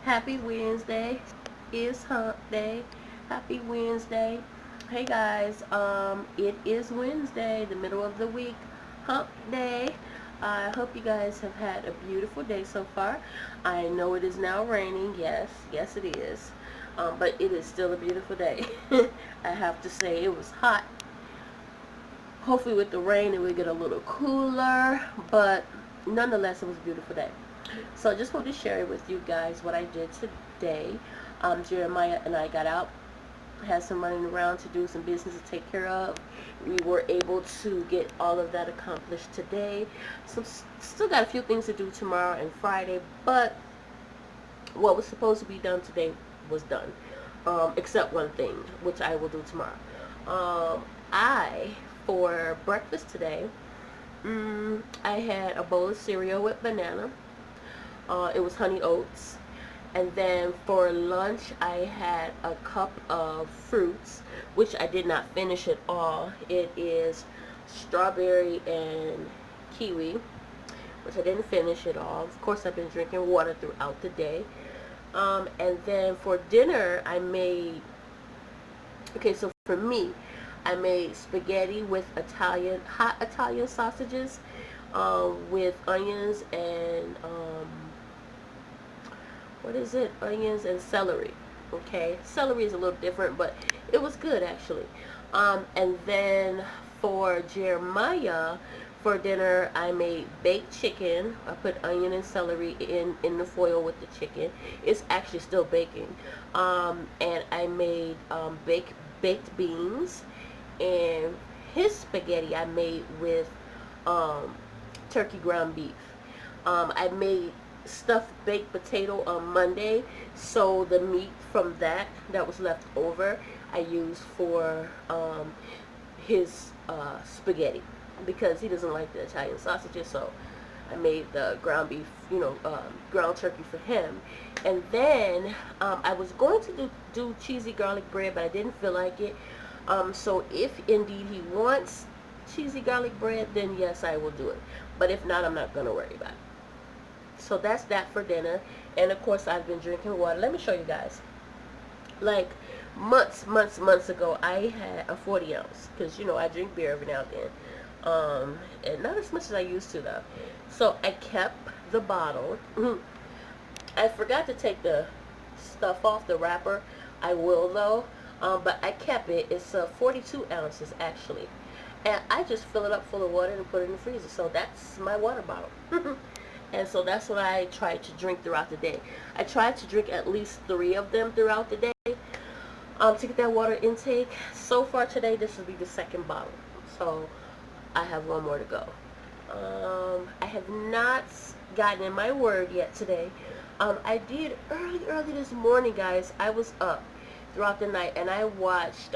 Happy Wednesday. It's hump day. Happy Wednesday. Hey guys, it is Wednesday, the middle of the week, hump day. I hope you guys have had a beautiful day so far. I know it is now raining. Yes it is. But it is still a beautiful day. I have to say it was hot. Hopefully with the rain it will get a little cooler, but nonetheless it was a beautiful day. So I just want to share with you guys what I did today. Jeremiah and I got out, had some running around to do some business to take care of. We were able to get all of that accomplished today. So still got a few things to do tomorrow and Friday, but what was supposed to be done today was done, except one thing, which I will do tomorrow. I, for breakfast today, I had a bowl of cereal with banana. It was honey oats. And then for lunch, I had a cup of fruits, which I did not finish at all. It is strawberry and kiwi, which I didn't finish at all. Of course, I've been drinking water throughout the day. And then for dinner, I made, okay, so for me, I made spaghetti with hot Italian sausages, with onions and, what is it? Onions and celery. Okay, celery is a little different, but it was good actually. And then for Jeremiah, for dinner, I made baked chicken. I put onion and celery in the foil with the chicken. It's actually still baking. And I made baked beans, and his spaghetti I made with turkey ground beef. I made stuffed baked potato on Monday, so the meat from that was left over I used for his spaghetti, because he doesn't like the Italian sausages. So I made the ground beef, ground turkey for him. And then I was going to do cheesy garlic bread, but I didn't feel like it. So if indeed he wants cheesy garlic bread, then yes, I will do it. But if not, I'm not going to worry about it. So that's that for dinner. And of course, I've been drinking water. Let me show you guys. Like months ago, I had a 40 ounce, because I drink beer every now and then, and not as much as I used to though. So I kept the bottle. I forgot to take the stuff off the wrapper. I will though, but I kept it. It's 42 ounces actually, and I just fill it up full of water and put it in the freezer. So that's my water bottle. And so that's what I try to drink throughout the day. I try to drink at least 3 of them throughout the day, to get that water intake. So far today, this will be the second bottle. So I have one more to go. I have not gotten in my word yet today. I did early this morning, guys. I was up throughout the night, and I watched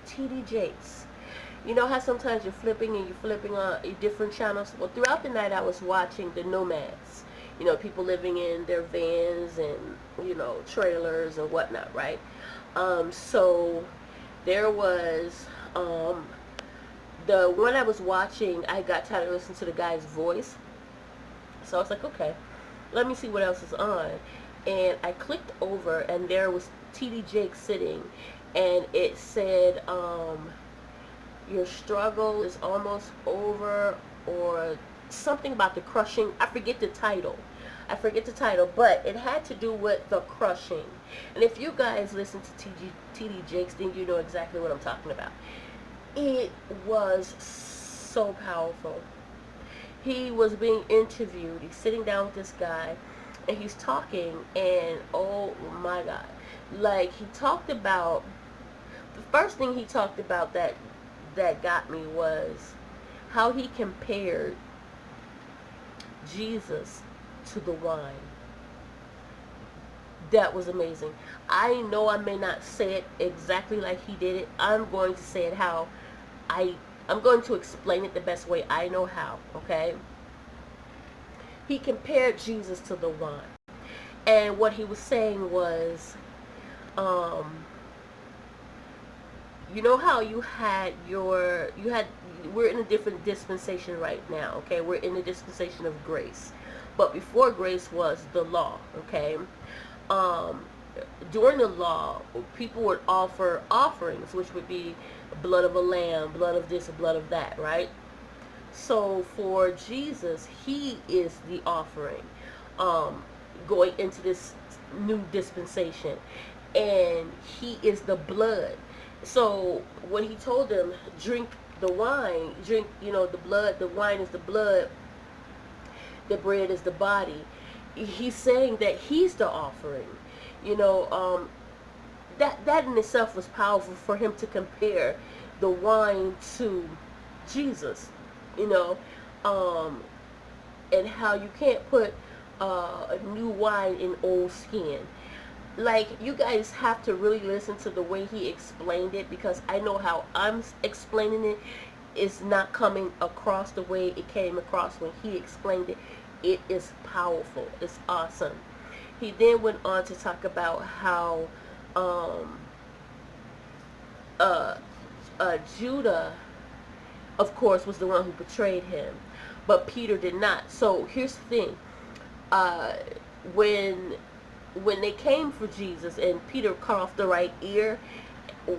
TD Jakes. You know how sometimes you're flipping on different channels? Well, throughout the night I was watching the nomads. People living in their vans and, trailers and whatnot, right? So there was, the one I was watching, I got tired of listening to the guy's voice. So I was like, okay, let me see what else is on. And I clicked over, and there was TD Jakes sitting, and it said, your struggle is almost over, or something about the crushing. I forget the title, but it had to do with the crushing. And if you guys listen to TD Jakes, then you know exactly what I'm talking about. It was so powerful. He was being interviewed. He's sitting down with this guy, and he's talking, and oh my God, like, he talked about, the first thing he talked about that got me was how he compared Jesus to the wine. That was amazing. I know I may not say it exactly like he did it. I'm going to say it how I'm going to explain it the best way I know how, okay? He compared Jesus to the wine. And what he was saying was, you know how we're in a different dispensation right now, okay? We're in the dispensation of grace. but before grace was the law, okay? Um, During the law, people would offer offerings, which would be blood of a lamb, blood of this, blood of that, right? So for Jesus, he is the offering, um, going into this new dispensation, and he is the blood. So when he told them, drink the wine, drink, the blood, the wine is the blood, the bread is the body. He's saying that he's the offering. You know, that in itself was powerful for him to compare the wine to Jesus. You know, um, and how you can't put a new wine in old skin. Like, you guys have to really listen to the way he explained it, because I know how I'm explaining it is not coming across the way it came across when he explained it. It is powerful. It's awesome. He then went on to talk about how um, uh, Judah, of course, was the one who betrayed him, but Peter did not. So here's the thing: uh, when they came for Jesus and Peter cut off the right ear,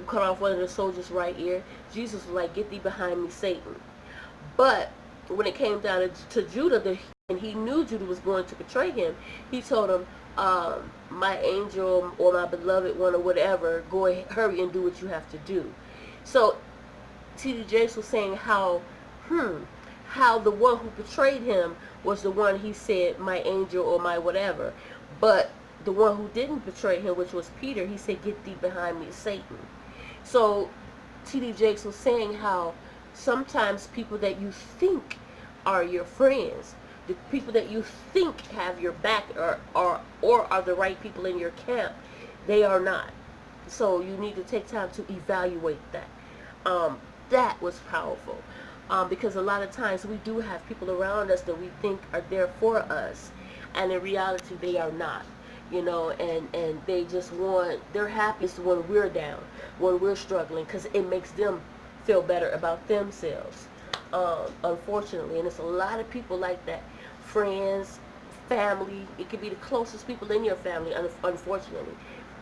cut off one of the soldiers' right ear, Jesus was like, "Get thee behind me, Satan." But when it came down to Judah, and he knew Judah was going to betray him, he told him, "My angel or my beloved one or whatever, go ahead, hurry and do what you have to do." So T.D. Jakes was saying how the one who betrayed him was the one he said, "My angel" or "my whatever," but the one who didn't betray him, which was Peter, he said, "Get thee behind me, Satan." So T.D. Jakes was saying how sometimes people that you think are your friends, the people that you think have your back, or are the right people in your camp, they are not. So you need to take time to evaluate that. That was powerful, because a lot of times we do have people around us that we think are there for us, and in reality they are not. And they just they're happiest when we're down, when we're struggling, because it makes them feel better about themselves, unfortunately. And it's a lot of people like that. Friends, family, it could be the closest people in your family, unfortunately,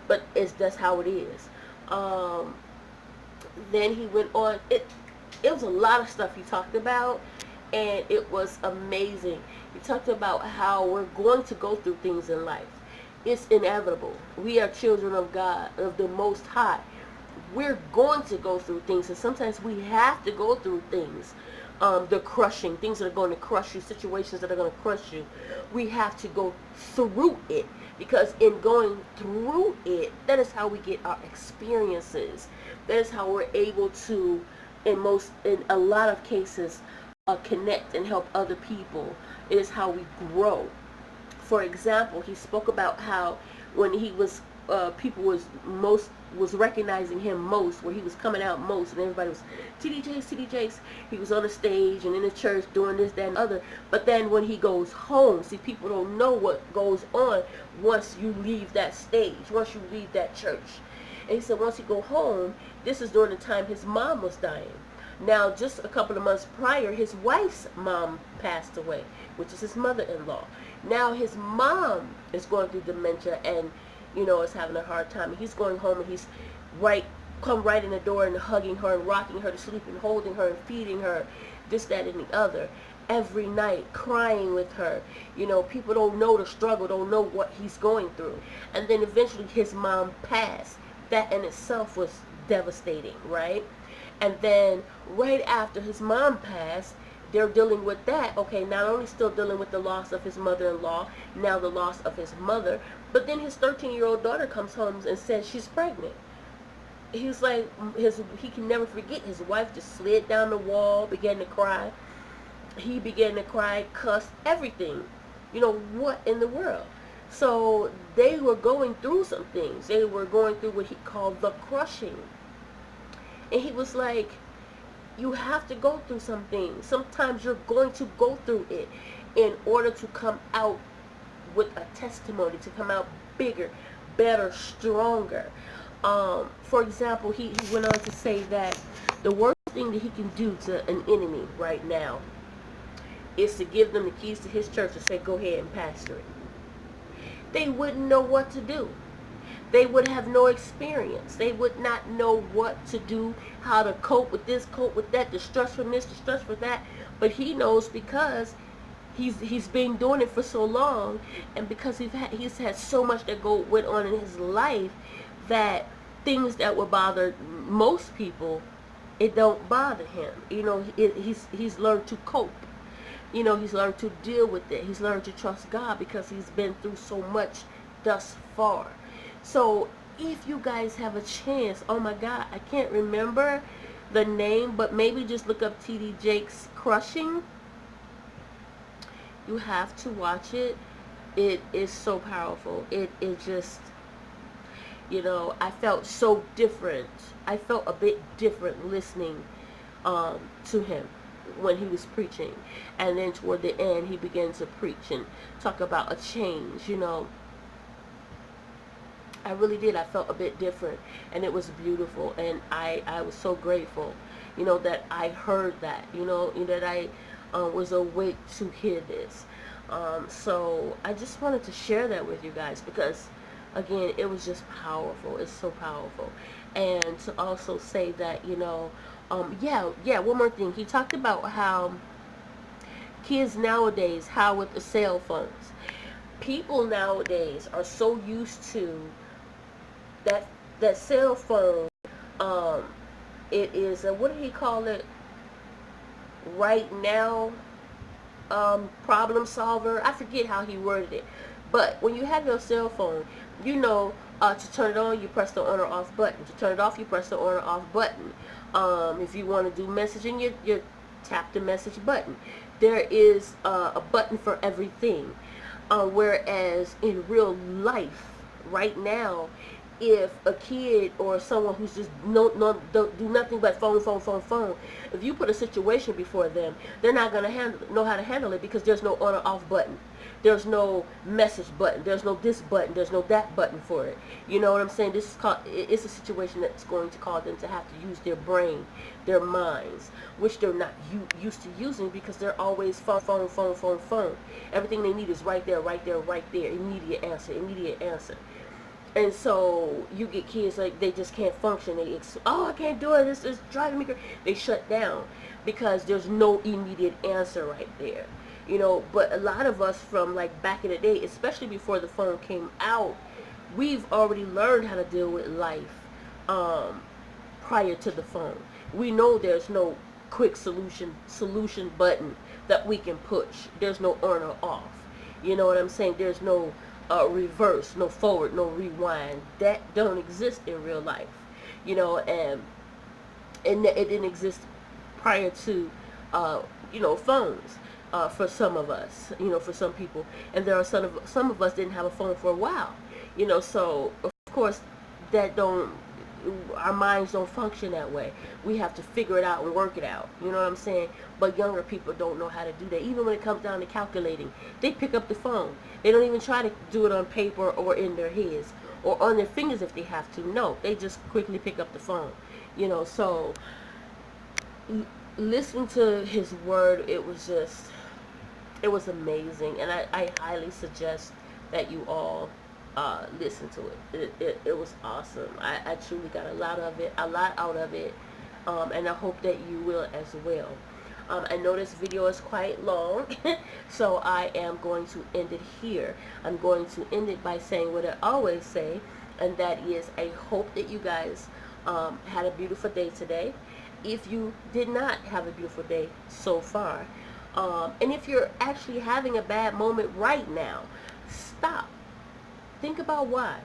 but that's how it is. Then he went on, it was a lot of stuff he talked about, and it was amazing. He talked about how we're going to go through things in life. It's inevitable. We are children of God, of the Most High. We're going to go through things, and sometimes we have to go through things. The crushing, things that are going to crush you, situations that are going to crush you. We have to go through it, because in going through it, that is how we get our experiences. That is how we're able to, in a lot of cases, connect and help other people. It is how we grow. For example, he spoke about how when he was, people was recognizing him most, where he was coming out most, and everybody was, T.D. Jakes, T.D. Jakes. He was on the stage and in the church doing this, that, and other. But then when he goes home, see, people don't know what goes on once you leave that stage, once you leave that church. And he said once you go home, this is during the time his mom was dying. Now, just a couple of months prior, his wife's mom passed away, which is his mother-in-law. Now his mom is going through dementia and, is having a hard time. And he's going home, and he's come right in the door and hugging her and rocking her to sleep and holding her and feeding her, this, that, and the other. Every night, crying with her. People don't know the struggle, don't know what he's going through. And then eventually his mom passed. That in itself was devastating, right? And then right after his mom passed, they're dealing with that. Okay, not only still dealing with the loss of his mother-in-law, now the loss of his mother, but then his 13-year-old daughter comes home and says she's pregnant. He's like, he can never forget, his wife just slid down the wall, began to cry. He began to cry, cuss, everything. What in the world? So they were going through some things. They were going through what he called the crushing. And he was like, you have to go through some things. Sometimes you're going to go through it in order to come out with a testimony, to come out bigger, better, stronger. For example, he went on to say that the worst thing that he can do to an enemy right now is to give them the keys to his church and say, go ahead and pastor it. They wouldn't know what to do. They would have no experience. They would not know what to do, how to cope with this, cope with that, distress from this, distress from that. But he knows because he's been doing it for so long, and because he's had so much that went on in his life, that things that would bother most people, it don't bother him. You know, he's learned to cope. You know, he's learned to deal with it. He's learned to trust God because he's been through so much thus far. So if you guys have a chance, oh my God, I can't remember the name, but maybe just look up T.D. Jakes Crushing. You have to watch it. It is so powerful. It is just, you know, I felt so different. I felt a bit different listening to him when he was preaching. And then toward the end, he began to preach and talk about a change, you know. I really did. I felt a bit different, and it was beautiful, and I was so grateful, you know, that I heard that, you know, that I was awake to hear this. So I just wanted to share that with you guys because, again, it was just powerful. It's so powerful. And to also say that, you know, yeah, one more thing. He talked about how kids nowadays, how with the cell phones, people nowadays are so used to that cell phone. It is a, what did he call it? Right now, problem solver. I forget how he worded it. But when you have your cell phone, you know, to turn it on, you press the on or off button. To turn it off, you press the on or off button. If you want to do messaging, you tap the message button. There is a button for everything. Whereas in real life, right now, if a kid or someone who's just don't do nothing but phone, if you put a situation before them, they're not going to know how to handle it because there's no on or off button. There's no message button. There's no this button. There's no that button for it. You know what I'm saying? This is it's a situation that's going to cause them to have to use their brain, their minds, which they're not used to using because they're always phone. Everything they need is right there. Immediate answer. And so you get kids like they just can't function. I can't do it. This is driving me crazy. They shut down because there's no immediate answer right there. You know, but a lot of us from like back in the day, especially before the phone came out, we've already learned how to deal with life prior to the phone. We know there's no quick solution button that we can push. There's no on or off. You know what I'm saying? There's no reverse, no forward, no rewind. That don't exist in real life, you know, and it didn't exist prior to, you know, phones. For some of us, you know, for some people, and there are some of us didn't have a phone for a while, you know. So of course, our minds don't function that way. We have to figure it out and work it out. You know what I'm saying? But younger people don't know how to do that. Even when it comes down to calculating, they pick up the phone. They don't even try to do it on paper or in their heads or on their fingers if they have to. No, they just quickly pick up the phone. You know, so listening to his word, it was amazing, and I highly suggest that you all listen to it. It was awesome. I truly got a lot out of it, and I hope that you will as well. I know this video is quite long, so I am going to end it here. I'm going to end it by saying what I always say, and that is I hope that you guys had a beautiful day today. If you did not have a beautiful day so far, and if you're actually having a bad moment right now, stop. Think about why.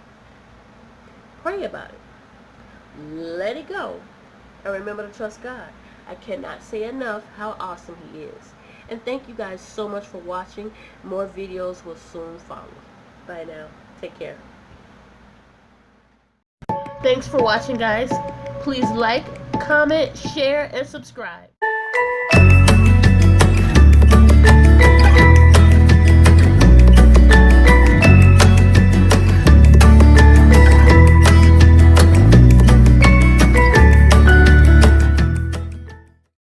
Pray about it. Let it go. And remember to trust God. I cannot say enough how awesome He is. And thank you guys so much for watching. More videos will soon follow. Bye now. Take care. Thanks for watching, guys. Please like, comment, share, and subscribe.